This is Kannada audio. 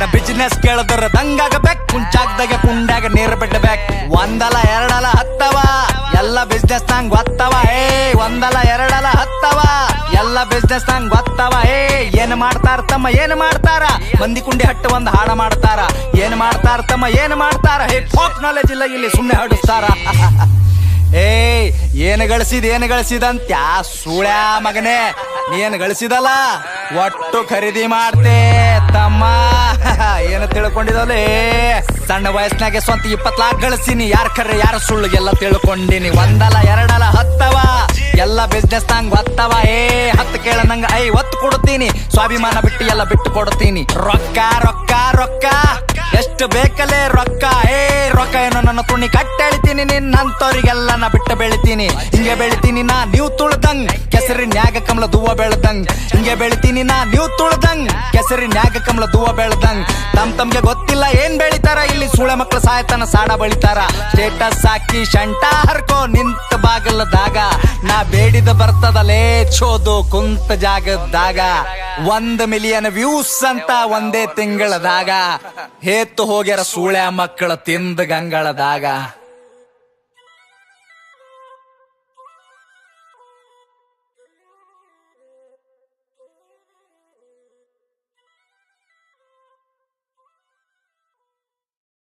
ನನ್ನ ಬಿಸಿನೆಸ್ ಕೇಳಿದ್ರ ದಂಗಾಗಬೇಕು, ಕುಂಚಾಗ್ದಾಗ ಕುಂಡ್ಯಾಗ ನೀರು ಬಿಡ್ಬೇಕು. ಒಂದಲ್ಲ ಎರಡಲ್ಲ ಹತ್ತವ ಎಲ್ಲ ಬಿಸ್ನೆಸ್ ನಂಗ್ ಗೊತ್ತವ. ಒಂದಲ್ಲ ಎರಡಲ್ಲ ಹತ್ತವ ಎಲ್ಲ ಬಿಸ್ನೆಸ್ ನಂಗ್ ಗೊತ್ತವ. ಏನ್ ಮಾಡ್ತಾರ ತಮ್ಮ ಏನ್ ಮಾಡ್ತಾರ, ಮಂದಿ ಕುಂಡಿ ಹಟ್ಟು ಒಂದ್ ಹಾಡ ಮಾಡ್ತಾರ. ಏನ್ ಮಾಡ್ತಾರ ತಮ್ಮ ಏನ್ ಮಾಡ್ತಾರ, ಫೋಕ್ ನಾಲೆಜ್ ಇಲ್ಲ ಇಲ್ಲಿ ಸುಮ್ನೆ ಹಡಿಸ್ತಾರ. ಏನು ಗಳಿಸಿದಂತ್ಯ ಸುಳ್ಯಾ ಮಗನೇ, ನೀನ್ ಗಳಿಸಿದಲ್ಲ ಒಟ್ಟು ಖರೀದಿ ಮಾಡ್ತೆ ತಮ್ಮ. ಏನು ತಿಳ್ಕೊಂಡಿದಲೇ, ಸಣ್ಣ ವಯಸ್ಸಿನಾಗೆ ಸ್ವಂತ 20 ಲಾಖ ಗಳಿಸಿನಿ. ಯಾರ ಖರೆ ಯಾರ ಸುಳ್ಳಿಗೆಲ್ಲ ತಿಳ್ಕೊಂಡಿನಿ. ಒಂದಲ್ಲ ಎರಡಲ್ಲ ಹತ್ತವ ಎಲ್ಲ ಬಿಸ್ನೆಸ್ ನಂಗ್ ಗೊತ್ತವ. ಹತ್ತು ಕೇಳ ನಂಗ ಒತ್ತು ಕೊಡ್ತೀನಿ, ಸ್ವಾಭಿಮಾನ ಬಿಟ್ಟು ಎಲ್ಲ ಬಿಟ್ಟು ಕೊಡ್ತೀನಿ. ರೊಕ್ಕ ರೊಕ್ಕ ರೊಕ್ಕ ಎಷ್ಟು ಬೇಕಲೇ ರೊಕ್ಕ. ರೊಕ್ಕ ಏನೋ ನನ್ನ ತುಣಿ ಕಟ್ಟೆಳಿತೀನಿ, ನಿನ್ನಂತವ್ರಿಗೆಲ್ಲ ನಾ ಬಿಟ್ಟು ಬೆಳಿತೀನಿ. ಹಿಂಗೆ ಬೆಳಿತೀನಿ ನಾ ನೀವು ತುಳ್ದಂಗ್, ಕೆಸರಿನ್ಯಾಗ ಕಮಲ ದೂವ ಬೆಳ್ದಂಗ್. ಹಿಂಗೆ ಬೆಳಿತೀನಿ ನಾ ನೀವು ತುಳ್ದಂಗ್, ಕೆಸರಿನ್ಯಾಗ ಕಮಲ ದೂವ ಬೆಳ್ದಂಗ್. ತಮ್ಗೆ ಗೊತ್ತಿಲ್ಲ ಏನ್ ಬೆಳಿತಾರ, ಇಲ್ಲಿ ಸೂಳೆ ಮಕ್ಳು ಸಾಯ್ತಾನ ಸಾಡ ಬಳಿತಾರ. ಸ್ಟೇಟಸ್ ಹಾಕಿ ಶಂಟ ಹರ್ಕೋ ನಿಂತ ಬಾಗಲದಾಗ, ನಾ ಬೇಡಿದ ಬರ್ತದಲೇ ಚೋದು ಕುಂತ ಜಾಗದಾಗ. 1 ಮಿಲಿಯನ್ ವ್ಯೂಸ್ ಅಂತ ಒಂದೇ ತಿಂಗಳದಾಗ, ಹೇತ್ತು ಹೋಗ್ಯಾರ ಸೂಳೆ ಮಕ್ಕಳ ತಿಂದ ಗಂಗಳದಾಗ.